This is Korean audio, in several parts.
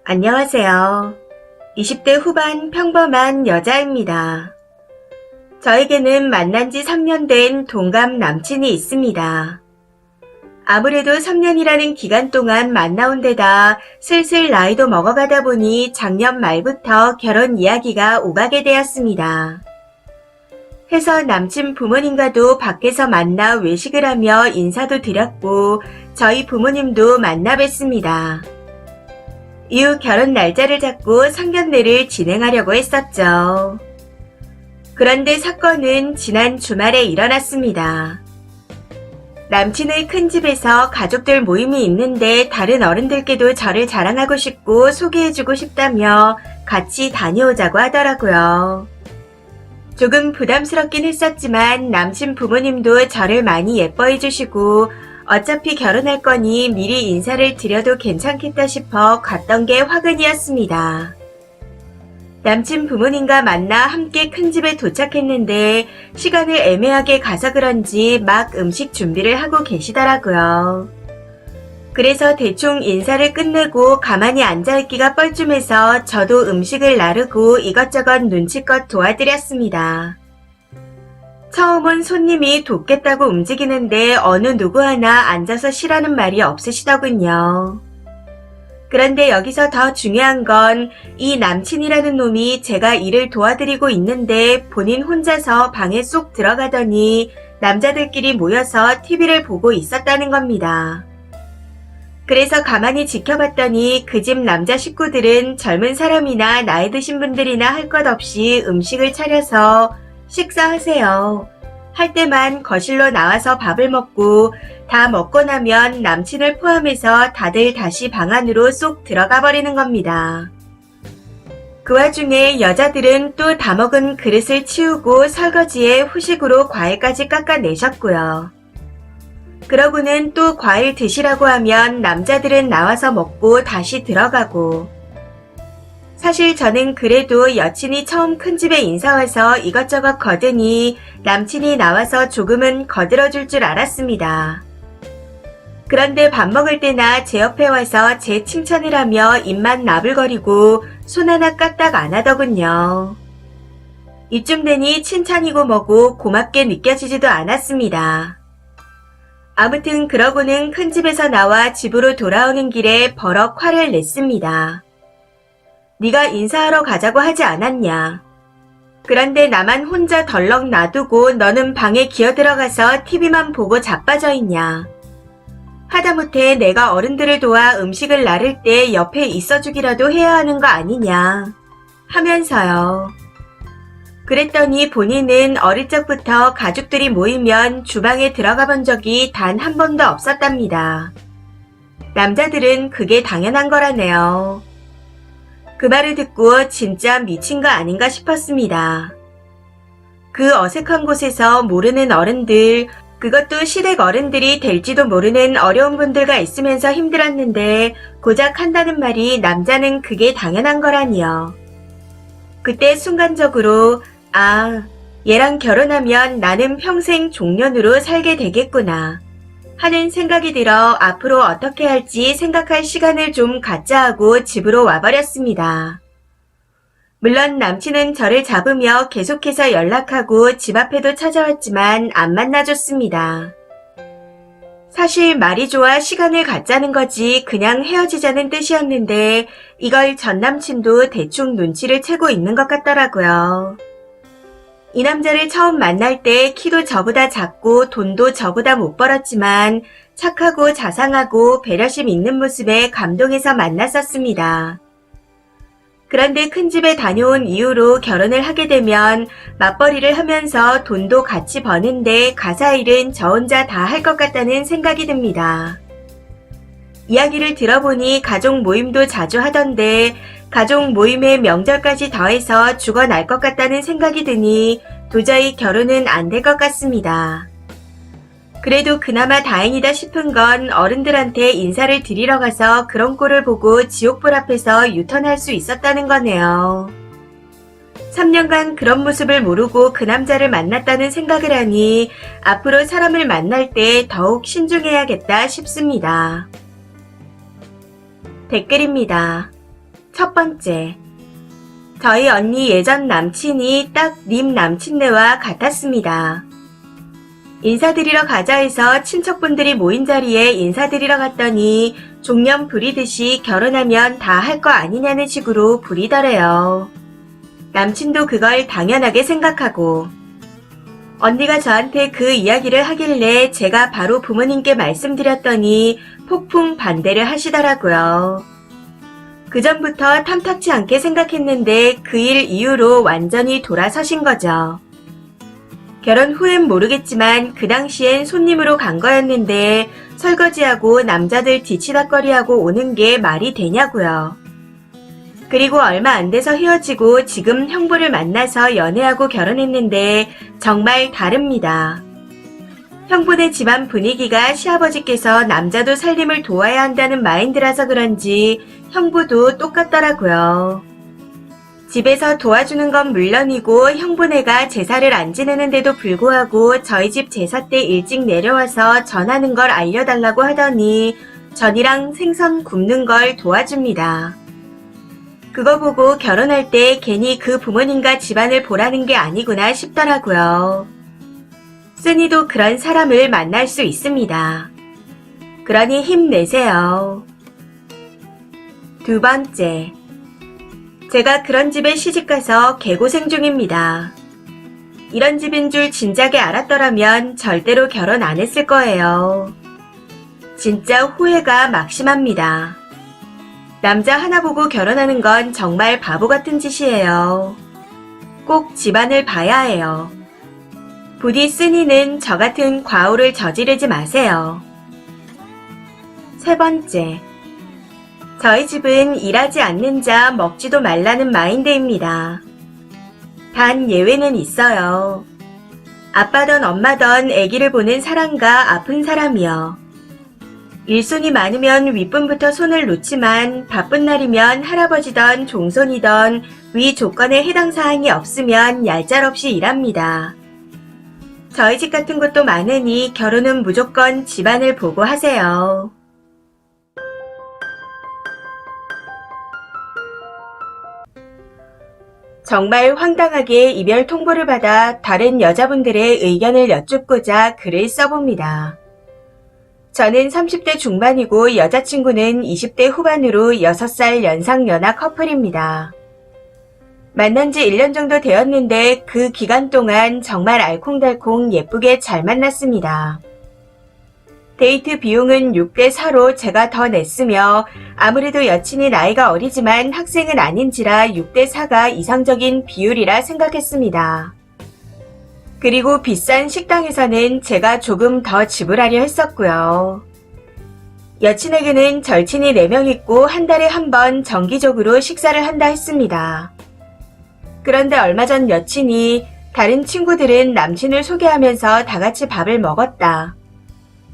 안녕하세요. 20대 후반 평범한 여자입니다. 저에게는 만난 지 3년 된 동갑 남친이 있습니다. 아무래도 3년이라는 기간 동안 만나온 데다 슬슬 나이도 먹어가다 보니 작년 말부터 결혼 이야기가 오가게 되었습니다. 해서 남친 부모님과도 밖에서 만나 외식을 하며 인사도 드렸고 저희 부모님도 만나 뵀습니다. 이후 결혼 날짜를 잡고 상견례를 진행하려고 했었죠. 그런데 사건은 지난 주말에 일어났습니다. 남친의 큰 집에서 가족들 모임이 있는데 다른 어른들께도 저를 자랑하고 싶고 소개해주고 싶다며 같이 다녀오자고 하더라고요. 조금 부담스럽긴 했었지만 남친 부모님도 저를 많이 예뻐해 주시고 어차피 결혼할 거니 미리 인사를 드려도 괜찮겠다 싶어 갔던 게 화근이었습니다. 남친 부모님과 만나 함께 큰 집에 도착했는데 시간을 애매하게 가서 그런지 막 음식 준비를 하고 계시더라고요. 그래서 대충 인사를 끝내고 가만히 앉아있기가 뻘쭘해서 저도 음식을 나르고 이것저것 눈치껏 도와드렸습니다. 처음 온 손님이 돕겠다고 움직이는데 어느 누구 하나 앉아서 쉬라는 말이 없으시더군요. 그런데 여기서 더 중요한 건 이 남친이라는 놈이 제가 일을 도와드리고 있는데 본인 혼자서 방에 쏙 들어가더니 남자들끼리 모여서 TV를 보고 있었다는 겁니다. 그래서 가만히 지켜봤더니 그 집 남자 식구들은 젊은 사람이나 나이 드신 분들이나 할 것 없이 음식을 차려서 식사하세요. 할 때만 거실로 나와서 밥을 먹고 다 먹고 나면 남친을 포함해서 다들 다시 방 안으로 쏙 들어가 버리는 겁니다. 그 와중에 여자들은 또 다 먹은 그릇을 치우고 설거지에 후식으로 과일까지 깎아내셨고요. 그러고는 또 과일 드시라고 하면 남자들은 나와서 먹고 다시 들어가고. 사실 저는 그래도 여친이 처음 큰 집에 인사 와서 이것저것 거드니 남친이 나와서 조금은 거들어줄 줄 알았습니다. 그런데 밥 먹을 때나 제 옆에 와서 제 칭찬을 하며 입만 나불거리고 손 하나 까딱 안 하더군요. 이쯤 되니 칭찬이고 뭐고 고맙게 느껴지지도 않았습니다. 아무튼 그러고는 큰 집에서 나와 집으로 돌아오는 길에 버럭 화를 냈습니다. 네가 인사하러 가자고 하지 않았냐. 그런데 나만 혼자 덜렁 놔두고 너는 방에 기어들어가서 TV만 보고 자빠져 있냐. 하다못해 내가 어른들을 도와 음식을 나를 때 옆에 있어주기라도 해야 하는 거 아니냐. 하면서요. 그랬더니 본인은 어릴 적부터 가족들이 모이면 주방에 들어가 본 적이 단 한 번도 없었답니다. 남자들은 그게 당연한 거라네요. 그 말을 듣고 진짜 미친 거 아닌가 싶었습니다. 그 어색한 곳에서 모르는 어른들, 그것도 시댁 어른들이 될지도 모르는 어려운 분들과 있으면서 힘들었는데 고작 한다는 말이 남자는 그게 당연한 거라니요. 그때 순간적으로 얘랑 결혼하면 나는 평생 종년으로 살게 되겠구나 하는 생각이 들어 앞으로 어떻게 할지 생각할 시간을 좀 갖자 하고 집으로 와버렸습니다. 물론 남친은 저를 잡으며 계속해서 연락하고 집 앞에도 찾아왔지만 안 만나줬습니다. 사실 말이 좋아 시간을 갖자는 거지 그냥 헤어지자는 뜻이었는데 이걸 전 남친도 대충 눈치를 채고 있는 것 같더라고요. 이 남자를 처음 만날 때 키도 저보다 작고 돈도 저보다 못 벌었지만 착하고 자상하고 배려심 있는 모습에 감동해서 만났었습니다. 그런데 큰 집에 다녀온 이후로 결혼을 하게 되면 맞벌이를 하면서 돈도 같이 버는데 가사 일은 저 혼자 다 할 것 같다는 생각이 듭니다. 이야기를 들어보니 가족 모임도 자주 하던데 가족 모임에 명절까지 더해서 죽어날 것 같다는 생각이 드니 도저히 결혼은 안 될 것 같습니다. 그래도 그나마 다행이다 싶은 건 어른들한테 인사를 드리러 가서 그런 꼴을 보고 지옥불 앞에서 유턴할 수 있었다는 거네요. 3년간 그런 모습을 모르고 그 남자를 만났다는 생각을 하니 앞으로 사람을 만날 때 더욱 신중해야겠다 싶습니다. 댓글입니다. 첫 번째, 저희 언니 예전 남친이 딱 님 남친네와 같았습니다. 인사드리러 가자 해서 친척분들이 모인 자리에 인사드리러 갔더니 종년 부리듯이 결혼하면 다 할 거 아니냐는 식으로 부리더래요. 남친도 그걸 당연하게 생각하고 언니가 저한테 그 이야기를 하길래 제가 바로 부모님께 말씀드렸더니 폭풍 반대를 하시더라고요. 그전부터 탐탁치 않게 생각했는데 그 일 이후로 완전히 돌아서신 거죠. 결혼 후엔 모르겠지만 그 당시엔 손님으로 간 거였는데 설거지하고 남자들 뒤치다꺼리하고 오는 게 말이 되냐고요. 그리고 얼마 안 돼서 헤어지고 지금 형부를 만나서 연애하고 결혼했는데 정말 다릅니다. 형부네 집안 분위기가 시아버지께서 남자도 살림을 도와야 한다는 마인드라서 그런지 형부도 똑같더라고요. 집에서 도와주는 건 물론이고 형부네가 제사를 안 지내는데도 불구하고 저희 집 제사 때 일찍 내려와서 전하는 걸 알려달라고 하더니 전이랑 생선 굽는 걸 도와줍니다. 그거 보고 결혼할 때 괜히 그 부모님과 집안을 보라는 게 아니구나 싶더라고요. 쓰니도 그런 사람을 만날 수 있습니다. 그러니 힘내세요. 두 번째, 제가 그런 집에 시집가서 개고생 중입니다. 이런 집인 줄 진작에 알았더라면 절대로 결혼 안 했을 거예요. 진짜 후회가 막심합니다. 남자 하나 보고 결혼하는 건 정말 바보 같은 짓이에요. 꼭 집안을 봐야 해요. 부디 쓰니는 저 같은 과오를 저지르지 마세요. 세 번째, 저희 집은 일하지 않는 자 먹지도 말라는 마인드입니다. 단 예외는 있어요. 아빠던 엄마던 아기를 보는 사람과 아픈 사람이요. 일손이 많으면 윗분부터 손을 놓지만 바쁜 날이면 할아버지던 종손이던 위 조건에 해당 사항이 없으면 얄짤없이 일합니다. 저희 집 같은 곳도 많으니 결혼은 무조건 집안을 보고 하세요. 정말 황당하게 이별 통보를 받아 다른 여자분들의 의견을 여쭙고자 글을 써봅니다. 저는 30대 중반이고 여자친구는 20대 후반으로 6살 연상 연하 커플입니다. 만난 지 1년 정도 되었는데 그 기간 동안 정말 알콩달콩 예쁘게 잘 만났습니다. 데이트 비용은 6대 4로 제가 더 냈으며 아무래도 여친이 나이가 어리지만 학생은 아닌지라 6대 4가 이상적인 비율이라 생각했습니다. 그리고 비싼 식당에서는 제가 조금 더 지불하려 했었고요. 여친에게는 절친이 4명 있고 한 달에 한 번 정기적으로 식사를 한다 했습니다. 그런데 얼마 전 여친이 다른 친구들은 남친을 소개하면서 다 같이 밥을 먹었다.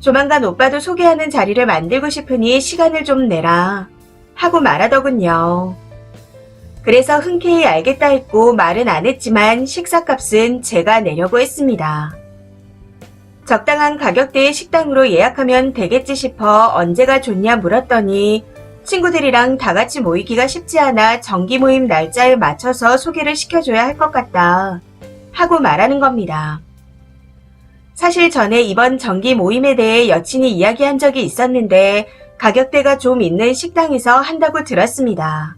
조만간 오빠도 소개하는 자리를 만들고 싶으니 시간을 좀 내라 하고 말하더군요. 그래서 흔쾌히 알겠다 했고 말은 안 했지만 식사값은 제가 내려고 했습니다. 적당한 가격대의 식당으로 예약하면 되겠지 싶어 언제가 좋냐 물었더니 친구들이랑 다 같이 모이기가 쉽지 않아 정기 모임 날짜에 맞춰서 소개를 시켜줘야 할 것 같다 하고 말하는 겁니다. 사실 전에 이번 정기 모임에 대해 여친이 이야기한 적이 있었는데 가격대가 좀 있는 식당에서 한다고 들었습니다.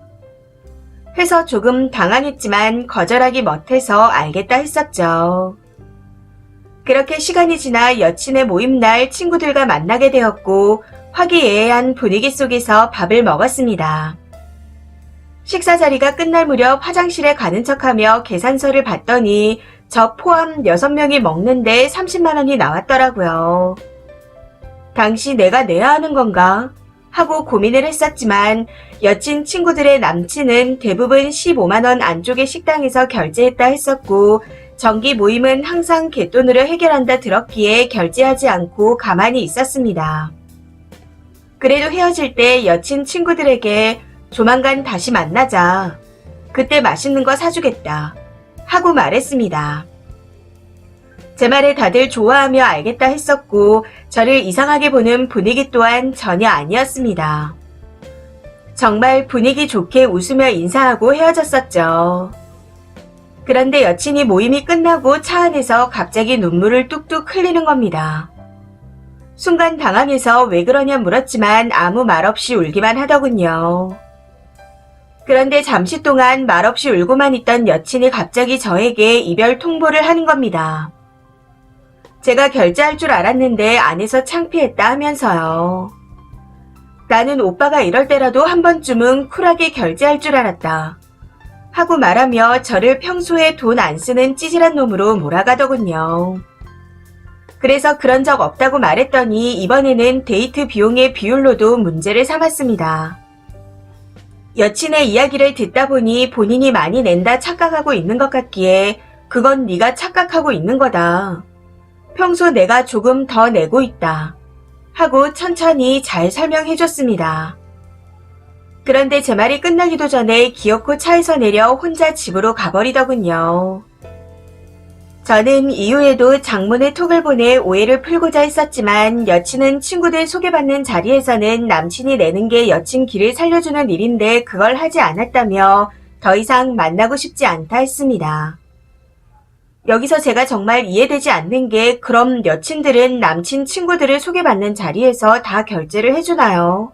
해서 조금 당황했지만 거절하기 못해서 알겠다 했었죠. 그렇게 시간이 지나 여친의 모임날 친구들과 만나게 되었고 화기애애한 분위기 속에서 밥을 먹었습니다. 식사 자리가 끝날 무렵 화장실에 가는 척하며 계산서를 봤더니 저 포함 6명이 먹는데 30만 원이 나왔더라고요. 당시 내가 내야 하는 건가? 하고 고민을 했었지만 여친 친구들의 남친은 대부분 15만 원 안쪽의 식당에서 결제했다 했었고 정기 모임은 항상 갯돈으로 해결한다 들었기에 결제하지 않고 가만히 있었습니다. 그래도 헤어질 때 여친 친구들에게 조만간 다시 만나자. 그때 맛있는 거 사주겠다. 하고 말했습니다. 제 말에 다들 좋아하며 알겠다 했었고 저를 이상하게 보는 분위기 또한 전혀 아니었습니다. 정말 분위기 좋게 웃으며 인사하고 헤어졌었죠. 그런데 여친이 모임이 끝나고 차 안에서 갑자기 눈물을 뚝뚝 흘리는 겁니다. 순간 당황해서 왜 그러냐 물었지만 아무 말 없이 울기만 하더군요. 그런데 잠시 동안 말없이 울고만 있던 여친이 갑자기 저에게 이별 통보를 하는 겁니다. 제가 결제할 줄 알았는데 안 해서 창피했다 하면서요. 나는 오빠가 이럴 때라도 한 번쯤은 쿨하게 결제할 줄 알았다 하고 말하며 저를 평소에 돈 안 쓰는 찌질한 놈으로 몰아가더군요. 그래서 그런 적 없다고 말했더니 이번에는 데이트 비용의 비율로도 문제를 삼았습니다. 여친의 이야기를 듣다 보니 본인이 많이 낸다 착각하고 있는 것 같기에 그건 네가 착각하고 있는 거다. 평소 내가 조금 더 내고 있다. 하고 천천히 잘 설명해줬습니다. 그런데 제 말이 끝나기도 전에 기어코 차에서 내려 혼자 집으로 가버리더군요. 저는 이후에도 장문의 톡을 보내 오해를 풀고자 했었지만 여친은 친구들 소개받는 자리에서는 남친이 내는 게 여친 길을 살려주는 일인데 그걸 하지 않았다며 더 이상 만나고 싶지 않다 했습니다. 여기서 제가 정말 이해되지 않는 게 그럼 여친들은 남친 친구들을 소개받는 자리에서 다 결제를 해주나요?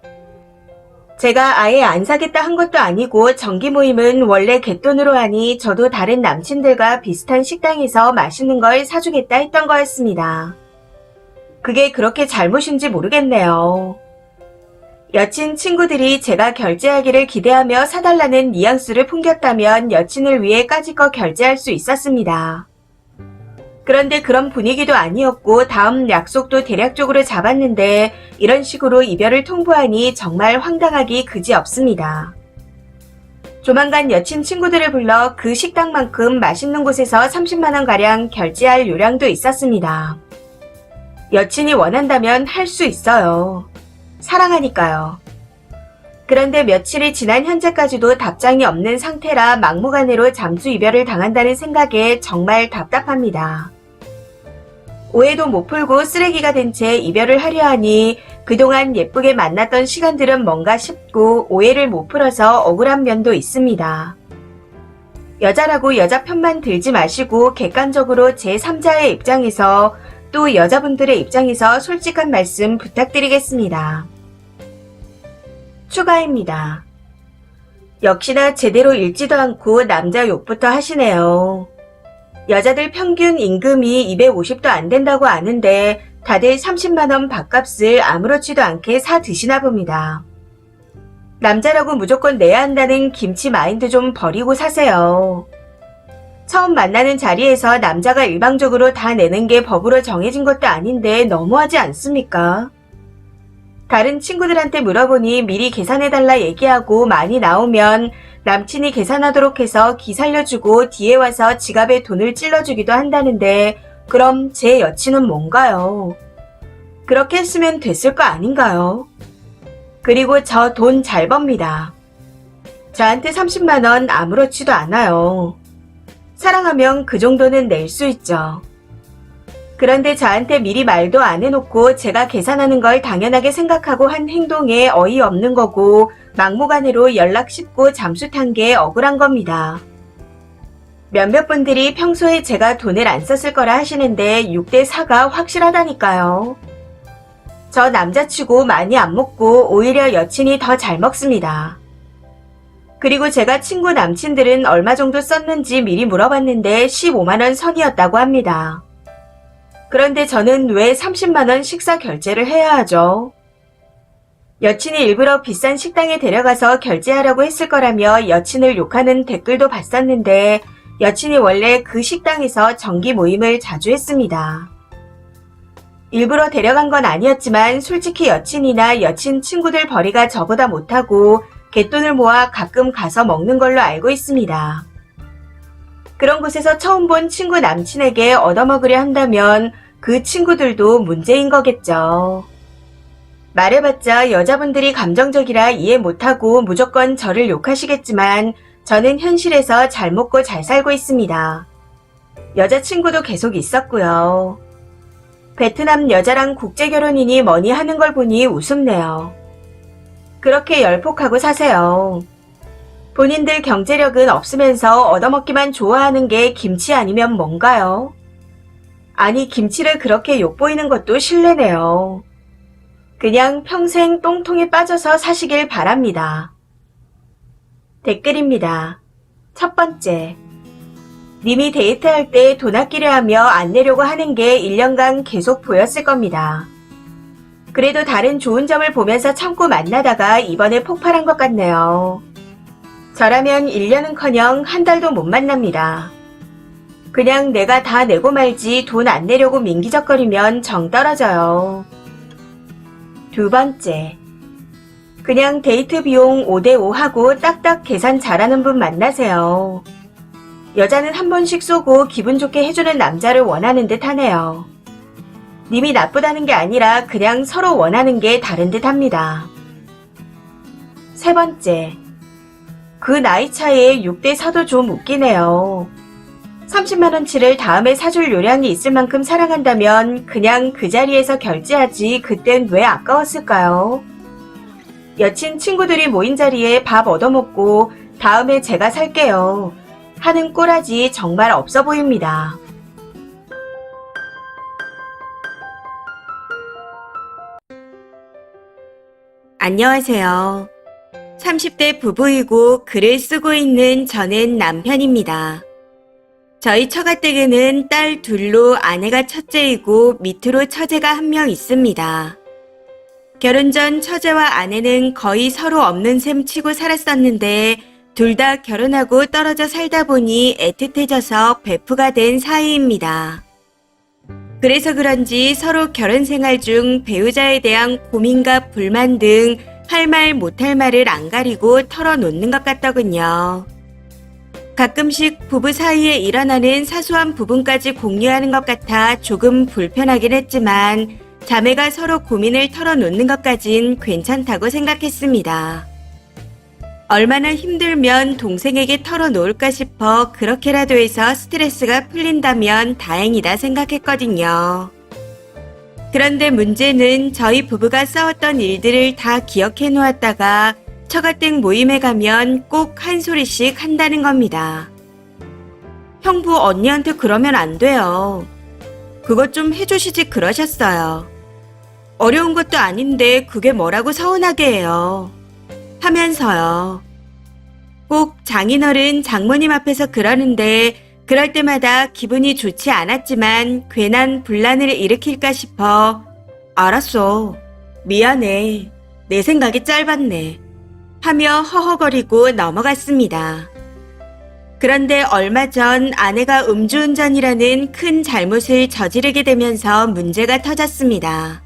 제가 아예 안 사겠다 한 것도 아니고 정기 모임은 원래 갯돈으로 하니 저도 다른 남친들과 비슷한 식당에서 맛있는 걸 사주겠다 했던 거였습니다. 그게 그렇게 잘못인지 모르겠네요. 여친 친구들이 제가 결제하기를 기대하며 사달라는 뉘앙스를 풍겼다면 여친을 위해 까짓거 결제할 수 있었습니다. 그런데 그런 분위기도 아니었고 다음 약속도 대략적으로 잡았는데 이런 식으로 이별을 통보하니 정말 황당하기 그지없습니다. 조만간 여친 친구들을 불러 그 식당만큼 맛있는 곳에서 30만원가량 결제할 요량도 있었습니다. 여친이 원한다면 할 수 있어요. 사랑하니까요. 그런데 며칠이 지난 현재까지도 답장이 없는 상태라 막무가내로 잠수 이별을 당한다는 생각에 정말 답답합니다. 오해도 못 풀고 쓰레기가 된 채 이별을 하려 하니 그동안 예쁘게 만났던 시간들은 뭔가 싶고 오해를 못 풀어서 억울한 면도 있습니다. 여자라고 여자 편만 들지 마시고 객관적으로 제3자의 입장에서 또 여자분들의 입장에서 솔직한 말씀 부탁드리겠습니다. 추가입니다. 역시나 제대로 읽지도 않고 남자 욕부터 하시네요. 여자들 평균 임금이 250도 안 된다고 아는데 다들 30만원 밥값을 아무렇지도 않게 사 드시나 봅니다. 남자라고 무조건 내야 한다는 김치 마인드 좀 버리고 사세요. 처음 만나는 자리에서 남자가 일방적으로 다 내는 게 법으로 정해진 것도 아닌데 너무하지 않습니까? 다른 친구들한테 물어보니 미리 계산해달라 얘기하고 많이 나오면 남친이 계산하도록 해서 기 살려주고 뒤에 와서 지갑에 돈을 찔러주기도 한다는데 그럼 제 여친은 뭔가요? 그렇게 했으면 됐을 거 아닌가요? 그리고 저 돈 잘 법니다. 저한테 30만원 아무렇지도 않아요. 사랑하면 그 정도는 낼 수 있죠. 그런데 저한테 미리 말도 안 해놓고 제가 계산하는 걸 당연하게 생각하고 한 행동에 어이없는 거고 막무가내로 연락 씹고 잠수 탄 게 억울한 겁니다. 몇몇 분들이 평소에 제가 돈을 안 썼을 거라 하시는데 6대 4가 확실하다니까요. 저 남자치고 많이 안 먹고 오히려 여친이 더 잘 먹습니다. 그리고 제가 친구 남친들은 얼마 정도 썼는지 미리 물어봤는데 15만원 선이었다고 합니다. 그런데 저는 왜 30만원 식사 결제를 해야 하죠? 여친이 일부러 비싼 식당에 데려가서 결제하라고 했을 거라며 여친을 욕하는 댓글도 봤었는데 여친이 원래 그 식당에서 정기 모임을 자주 했습니다. 일부러 데려간 건 아니었지만 솔직히 여친이나 여친 친구들 벌이가 저보다 못하고 갯돈을 모아 가끔 가서 먹는 걸로 알고 있습니다. 그런 곳에서 처음 본 친구 남친에게 얻어먹으려 한다면 그 친구들도 문제인 거겠죠. 말해봤자 여자분들이 감정적이라 이해 못하고 무조건 저를 욕하시겠지만 저는 현실에서 잘 먹고 잘 살고 있습니다. 여자친구도 계속 있었고요. 베트남 여자랑 국제결혼이니 뭐니 하는 걸 보니 우습네요. 그렇게 열폭하고 사세요. 본인들 경제력은 없으면서 얻어먹기만 좋아하는 게 김치 아니면 뭔가요? 아니, 김치를 그렇게 욕보이는 것도 실례네요. 그냥 평생 똥통에 빠져서 사시길 바랍니다. 댓글입니다. 첫 번째. 님이 데이트할 때 돈 아끼려 하며 안 내려고 하는 게 1년간 계속 보였을 겁니다. 그래도 다른 좋은 점을 보면서 참고 만나다가 이번에 폭발한 것 같네요. 저라면 1년은커녕 한 달도 못 만납니다. 그냥 내가 다 내고 말지 돈 안 내려고 민기적거리면 정 떨어져요. 두 번째. 그냥 데이트 비용 5대5 하고 딱딱 계산 잘하는 분 만나세요. 여자는 한 번씩 쏘고 기분 좋게 해주는 남자를 원하는 듯 하네요. 님이 나쁘다는 게 아니라 그냥 서로 원하는 게 다른 듯 합니다. 세 번째. 그 나이 차이에 6대4도 좀 웃기네요. 30만원치를 다음에 사줄 요량이 있을 만큼 사랑한다면 그냥 그 자리에서 결제하지 그땐 왜 아까웠을까요? 여친 친구들이 모인 자리에 밥 얻어먹고 다음에 제가 살게요 하는 꼬라지 정말 없어 보입니다. 안녕하세요. 30대 부부이고 글을 쓰고 있는 저는 남편입니다. 저희 처가댁에는 딸 둘로 아내가 첫째이고 밑으로 처제가 한 명 있습니다. 결혼 전 처제와 아내는 거의 서로 없는 셈 치고 살았었는데 둘 다 결혼하고 떨어져 살다 보니 애틋해져서 베프가 된 사이입니다. 그래서 그런지 서로 결혼 생활 중 배우자에 대한 고민과 불만 등 할 말 못할 말을 안 가리고 털어놓는 것 같더군요. 가끔씩 부부 사이에 일어나는 사소한 부분까지 공유하는 것 같아 조금 불편하긴 했지만 자매가 서로 고민을 털어놓는 것까진 괜찮다고 생각했습니다. 얼마나 힘들면 동생에게 털어놓을까 싶어 그렇게라도 해서 스트레스가 풀린다면 다행이다 생각했거든요. 그런데 문제는 저희 부부가 싸웠던 일들을 다 기억해 놓았다가 처가댁 모임에 가면 꼭 한 소리씩 한다는 겁니다. 형부 언니한테 그러면 안 돼요. 그것 좀 해주시지 그러셨어요. 어려운 것도 아닌데 그게 뭐라고 서운하게 해요. 하면서요. 꼭 장인어른 장모님 앞에서 그러는데 그럴 때마다 기분이 좋지 않았지만 괜한 분란을 일으킬까 싶어 알았어. 미안해. 내 생각이 짧았네. 하며 허허거리고 넘어갔습니다. 그런데 얼마 전 아내가 음주운전이라는 큰 잘못을 저지르게 되면서 문제가 터졌습니다.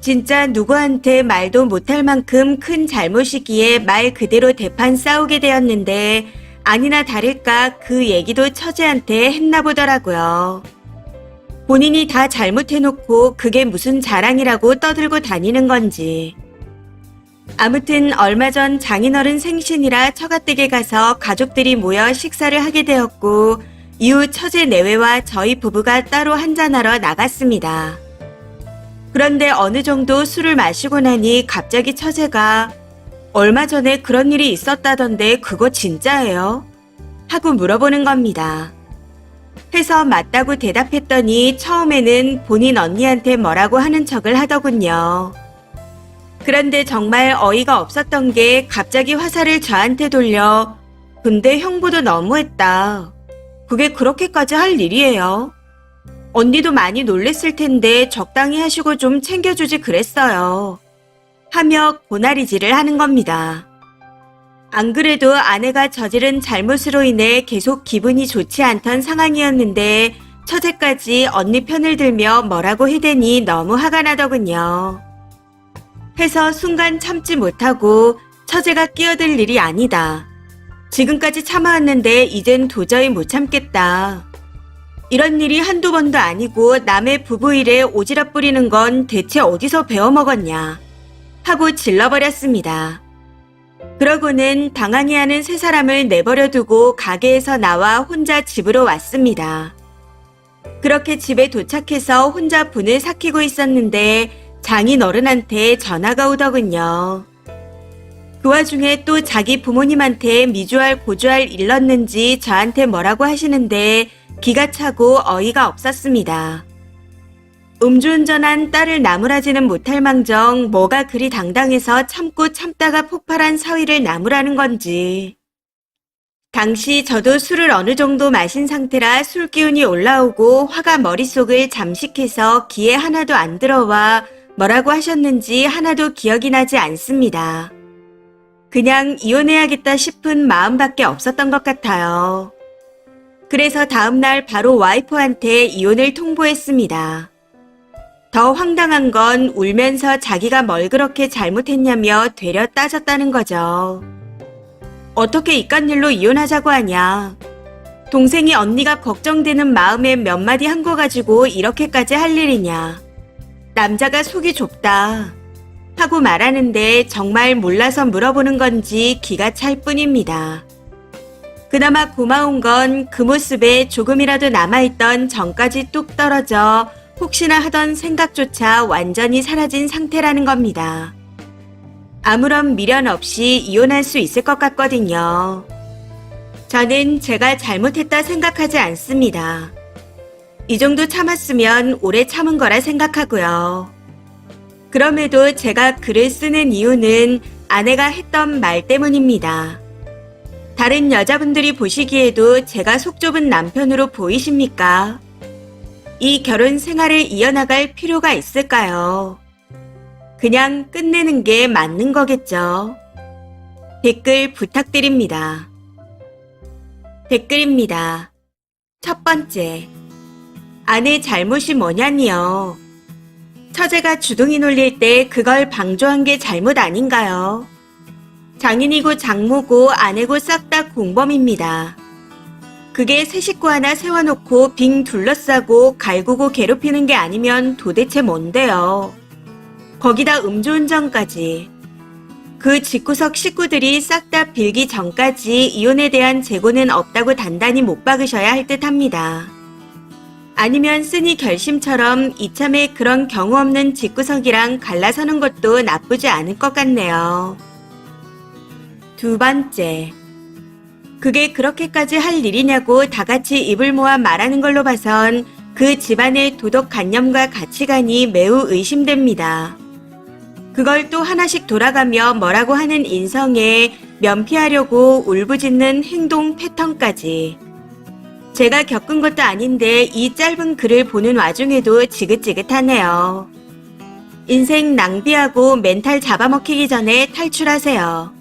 진짜 누구한테 말도 못할 만큼 큰 잘못이기에 말 그대로 대판 싸우게 되었는데 아니나 다를까 그 얘기도 처제한테 했나 보더라고요. 본인이 다 잘못해놓고 그게 무슨 자랑이라고 떠들고 다니는 건지. 아무튼 얼마 전 장인어른 생신이라 처가댁에 가서 가족들이 모여 식사를 하게 되었고 이후 처제 내외와 저희 부부가 따로 한잔하러 나갔습니다. 그런데 어느 정도 술을 마시고 나니 갑자기 처제가 얼마 전에 그런 일이 있었다던데 그거 진짜예요? 하고 물어보는 겁니다. 해서 맞다고 대답했더니 처음에는 본인 언니한테 뭐라고 하는 척을 하더군요. 그런데 정말 어이가 없었던 게 갑자기 화살을 저한테 돌려 근데 형부도 너무했다. 그게 그렇게까지 할 일이에요. 언니도 많이 놀랬을 텐데 적당히 하시고 좀 챙겨주지 그랬어요. 하며 고나리질을 하는 겁니다. 안 그래도 아내가 저지른 잘못으로 인해 계속 기분이 좋지 않던 상황이었는데 처제까지 언니 편을 들며 뭐라고 해대니 너무 화가 나더군요. 해서 순간 참지 못하고 처제가 끼어들 일이 아니다. 지금까지 참아왔는데 이젠 도저히 못 참겠다. 이런 일이 한두 번도 아니고 남의 부부 일에 오지랖 부리는 건 대체 어디서 배워먹었냐 하고 질러버렸습니다. 그러고는 당황해하는 세 사람을 내버려두고 가게에서 나와 혼자 집으로 왔습니다. 그렇게 집에 도착해서 혼자 분을 삭히고 있었는데 장인 어른한테 전화가 오더군요. 그 와중에 또 자기 부모님한테 미주알 고주알 일렀는지 저한테 뭐라고 하시는데 기가 차고 어이가 없었습니다. 음주운전한 딸을 나무라지는 못할 망정 뭐가 그리 당당해서 참고 참다가 폭발한 사위를 나무라는 건지. 당시 저도 술을 어느 정도 마신 상태라 술 기운이 올라오고 화가 머릿속을 잠식해서 귀에 하나도 안 들어와 뭐라고 하셨는지 하나도 기억이 나지 않습니다. 그냥 이혼해야겠다 싶은 마음밖에 없었던 것 같아요. 그래서 다음날 바로 와이프한테 이혼을 통보했습니다. 더 황당한 건 울면서 자기가 뭘 그렇게 잘못했냐며 되려 따졌다는 거죠. 어떻게 이깟 일로 이혼하자고 하냐. 동생이 언니가 걱정되는 마음에 몇 마디 한 거 가지고 이렇게까지 할 일이냐. 남자가 속이 좁다. 하고 말하는데 정말 몰라서 물어보는 건지 기가 찰 뿐입니다. 그나마 고마운 건 그 모습에 조금이라도 남아있던 정까지 뚝 떨어져 혹시나 하던 생각조차 완전히 사라진 상태라는 겁니다. 아무런 미련 없이 이혼할 수 있을 것 같거든요. 저는 제가 잘못했다 생각하지 않습니다. 이 정도 참았으면 오래 참은 거라 생각하고요. 그럼에도 제가 글을 쓰는 이유는 아내가 했던 말 때문입니다. 다른 여자분들이 보시기에도 제가 속 좁은 남편으로 보이십니까? 이 결혼 생활을 이어나갈 필요가 있을까요? 그냥 끝내는 게 맞는 거겠죠. 댓글 부탁드립니다. 댓글입니다. 첫 번째, 아내 잘못이 뭐냐니요. 처제가 주둥이 놀릴 때 그걸 방조한 게 잘못 아닌가요? 장인이고 장모고 아내고 싹 다 공범입니다. 그게 새 식구 하나 세워놓고 빙 둘러싸고 갈구고 괴롭히는 게 아니면 도대체 뭔데요? 거기다 음주운전까지. 그 집구석 식구들이 싹 다 빌기 전까지 이혼에 대한 재고는 없다고 단단히 못 박으셔야 할 듯합니다. 아니면 쓰니 결심처럼 이참에 그런 경우 없는 집구석이랑 갈라서는 것도 나쁘지 않을 것 같네요. 두 번째, 그게 그렇게까지 할 일이냐고 다 같이 입을 모아 말하는 걸로 봐선 그 집안의 도덕관념과 가치관이 매우 의심됩니다. 그걸 또 하나씩 돌아가며 뭐라고 하는 인성에 면피하려고 울부짖는 행동 패턴까지. 제가 겪은 것도 아닌데 이 짧은 글을 보는 와중에도 지긋지긋하네요. 인생 낭비하고 멘탈 잡아먹히기 전에 탈출하세요.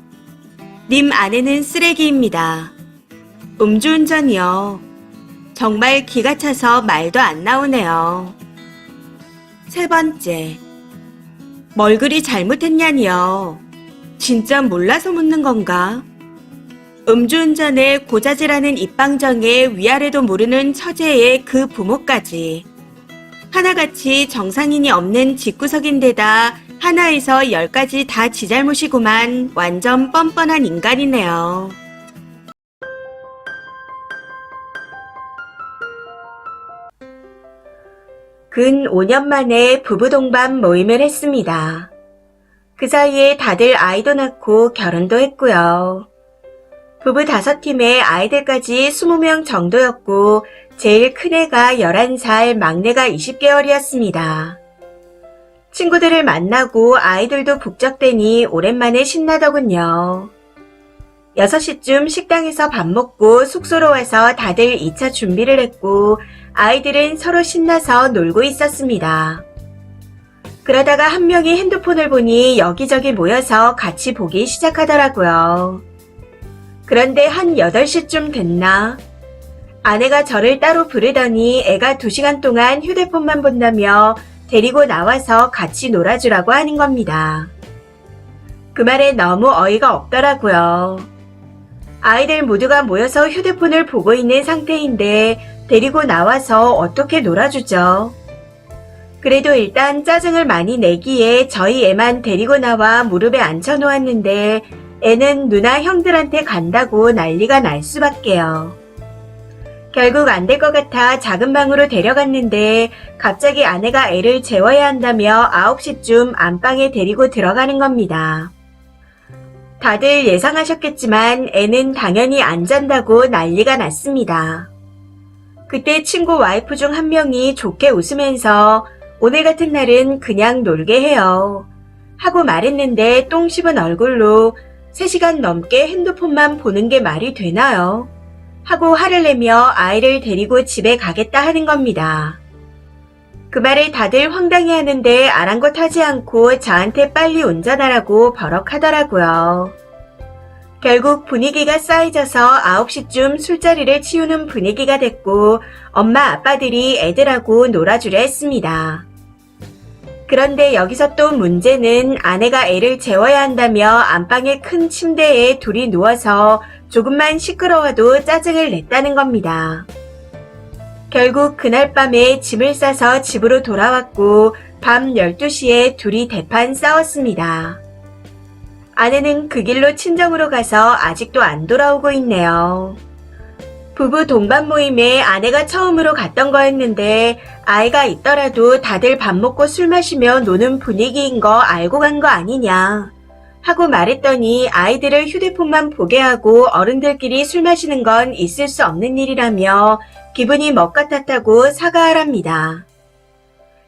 님 아내는 쓰레기입니다. 음주운전이요. 정말 기가 차서 말도 안 나오네요. 세 번째, 뭘 그리 잘못했냐니요. 진짜 몰라서 묻는 건가? 음주운전에 고자질하는 입방정에 위아래도 모르는 처제의 그 부모까지. 하나같이 정상인이 없는 집구석인데다 하나에서 10가지 다 지 잘못이구만. 완전 뻔뻔한 인간이네요. 근 5년 만에 부부 동반 모임을 했습니다. 그 사이에 다들 아이도 낳고 결혼도 했고요. 부부 5팀에 아이들까지 20명 정도였고 제일 큰애가 11살, 막내가 20개월이었습니다. 친구들을 만나고 아이들도 북적대니 오랜만에 신나더군요. 6시쯤 식당에서 밥 먹고 숙소로 와서 다들 2차 준비를 했고 아이들은 서로 신나서 놀고 있었습니다. 그러다가 한 명이 핸드폰을 보니 여기저기 모여서 같이 보기 시작하더라고요. 그런데 한 8시쯤 됐나? 아내가 저를 따로 부르더니 애가 2시간 동안 휴대폰만 본다며 데리고 나와서 같이 놀아주라고 하는 겁니다. 그 말에 너무 어이가 없더라고요. 아이들 모두가 모여서 휴대폰을 보고 있는 상태인데 데리고 나와서 어떻게 놀아주죠? 그래도 일단 짜증을 많이 내기에 저희 애만 데리고 나와 무릎에 앉혀놓았는데 애는 누나 형들한테 간다고 난리가 날 수밖에요. 결국 안 될 것 같아 작은 방으로 데려갔는데 갑자기 아내가 애를 재워야 한다며 9시쯤 안방에 데리고 들어가는 겁니다. 다들 예상하셨겠지만 애는 당연히 안 잔다고 난리가 났습니다. 그때 친구 와이프 중 한 명이 좋게 웃으면서 오늘 같은 날은 그냥 놀게 해요. 하고 말했는데 똥 씹은 얼굴로 3시간 넘게 핸드폰만 보는 게 말이 되나요? 하고 화를 내며 아이를 데리고 집에 가겠다 하는 겁니다. 그 말을 다들 황당해하는데 아랑곳하지 않고 저한테 빨리 운전하라고 버럭하더라고요. 결국 분위기가 쌓여져서 9시쯤 술자리를 치우는 분위기가 됐고 엄마 아빠들이 애들하고 놀아주려 했습니다. 그런데 여기서 또 문제는 아내가 애를 재워야 한다며 안방의 큰 침대에 둘이 누워서 조금만 시끄러워도 짜증을 냈다는 겁니다. 결국 그날 밤에 짐을 싸서 집으로 돌아왔고 밤 12시에 둘이 대판 싸웠습니다. 아내는 그 길로 친정으로 가서 아직도 안 돌아오고 있네요. 부부 동반 모임에 아내가 처음으로 갔던 거였는데 아이가 있더라도 다들 밥 먹고 술 마시며 노는 분위기인 거 알고 간 거 아니냐 하고 말했더니 아이들을 휴대폰만 보게 하고 어른들끼리 술 마시는 건 있을 수 없는 일이라며 기분이 먹같았다고 사과하랍니다.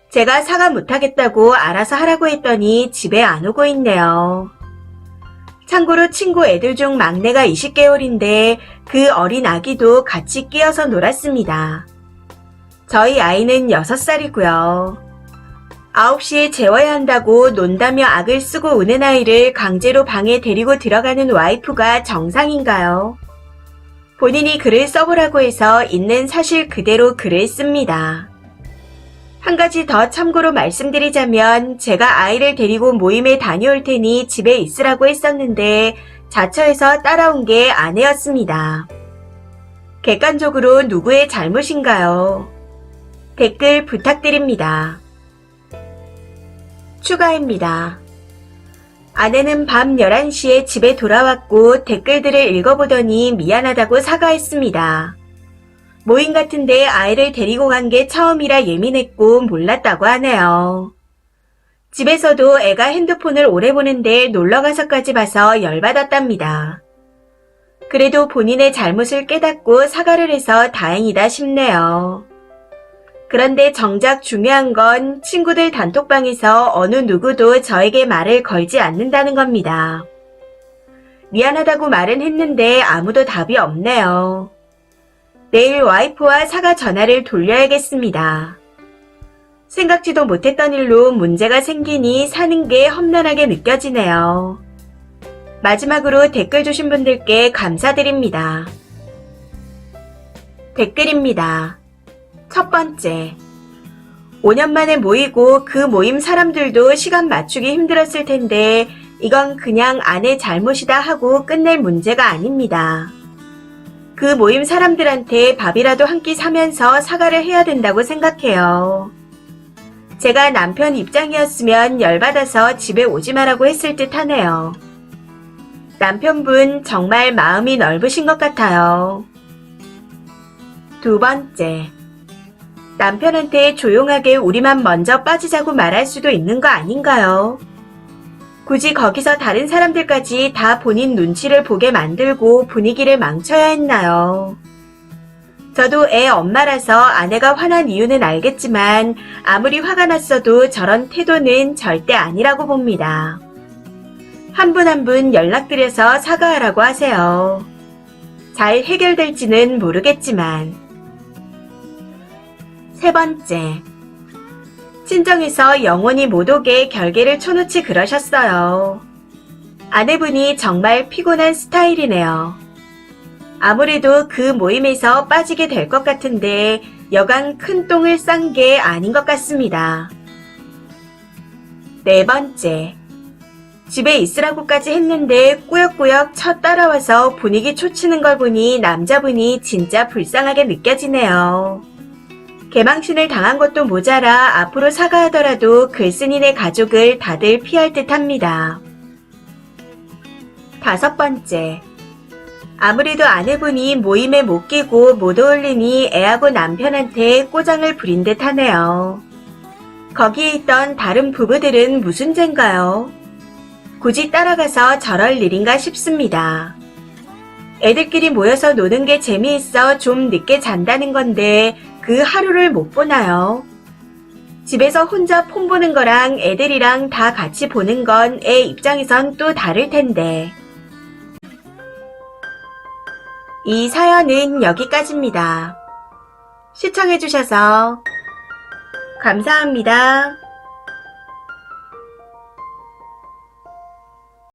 제가 사과 못하겠다고 알아서 하라고 했더니 집에 안 오고 있네요. 참고로 친구 애들 중 막내가 20개월인데 그 어린 아기도 같이 끼어서 놀았습니다. 저희 아이는 6살이고요. 9시에 재워야 한다고 논다며 악을 쓰고 우는 아이를 강제로 방에 데리고 들어가는 와이프가 정상인가요? 본인이 글을 써보라고 해서 있는 사실 그대로 글을 씁니다. 한 가지 더 참고로 말씀드리자면 제가 아이를 데리고 모임에 다녀올 테니 집에 있으라고 했었는데 자처해서 따라온 게 아내였습니다. 객관적으로 누구의 잘못인가요? 댓글 부탁드립니다. 추가입니다. 아내는 밤 11시에 집에 돌아왔고 댓글들을 읽어보더니 미안하다고 사과했습니다. 모임 같은데 아이를 데리고 간 게 처음이라 예민했고 몰랐다고 하네요. 집에서도 애가 핸드폰을 오래 보는데 놀러가서까지 봐서 열받았답니다. 그래도 본인의 잘못을 깨닫고 사과를 해서 다행이다 싶네요. 그런데 정작 중요한 건 친구들 단톡방에서 어느 누구도 저에게 말을 걸지 않는다는 겁니다. 미안하다고 말은 했는데 아무도 답이 없네요. 내일 와이프와 사과 전화를 돌려야겠습니다. 생각지도 못했던 일로 문제가 생기니 사는 게 험난하게 느껴지네요. 마지막으로 댓글 주신 분들께 감사드립니다. 댓글입니다. 첫 번째, 5년 만에 모이고 그 모임 사람들도 시간 맞추기 힘들었을 텐데 이건 그냥 아내 잘못이다 하고 끝낼 문제가 아닙니다. 그 모임 사람들한테 밥이라도 한 끼 사면서 사과를 해야 된다고 생각해요. 제가 남편 입장이었으면 열받아서 집에 오지 마라고 했을 듯 하네요. 남편분 정말 마음이 넓으신 것 같아요. 두 번째, 남편한테 조용하게 우리만 먼저 빠지자고 말할 수도 있는 거 아닌가요? 굳이 거기서 다른 사람들까지 다 본인 눈치를 보게 만들고 분위기를 망쳐야 했나요? 저도 애 엄마라서 아내가 화난 이유는 알겠지만 아무리 화가 났어도 저런 태도는 절대 아니라고 봅니다. 한 분 한 분 연락드려서 사과하라고 하세요. 잘 해결될지는 모르겠지만. 세 번째, 친정에서 영원히 못 오게 결계를 쳐놓지 그러셨어요. 아내분이 정말 피곤한 스타일이네요. 아무래도 그 모임에서 빠지게 될 것 같은데 여간 큰 똥을 싼 게 아닌 것 같습니다. 네 번째, 집에 있으라고까지 했는데 꾸역꾸역 쳐 따라와서 분위기 초치는 걸 보니 남자분이 진짜 불쌍하게 느껴지네요. 개망신을 당한 것도 모자라 앞으로 사과하더라도 글쓴이네 가족을 다들 피할 듯 합니다. 다섯 번째, 아무래도 아내분이 모임에 못 끼고 못 어울리니 애하고 남편한테 꼬장을 부린 듯 하네요. 거기에 있던 다른 부부들은 무슨 죄인가요? 굳이 따라가서 저럴 일인가 싶습니다. 애들끼리 모여서 노는 게 재미있어 좀 늦게 잔다는 건데 그 하루를 못 보나요? 집에서 혼자 폰 보는 거랑 애들이랑 다 같이 보는 건 애 입장에선 또 다를 텐데. 이 사연은 여기까지입니다. 시청해주셔서 감사합니다.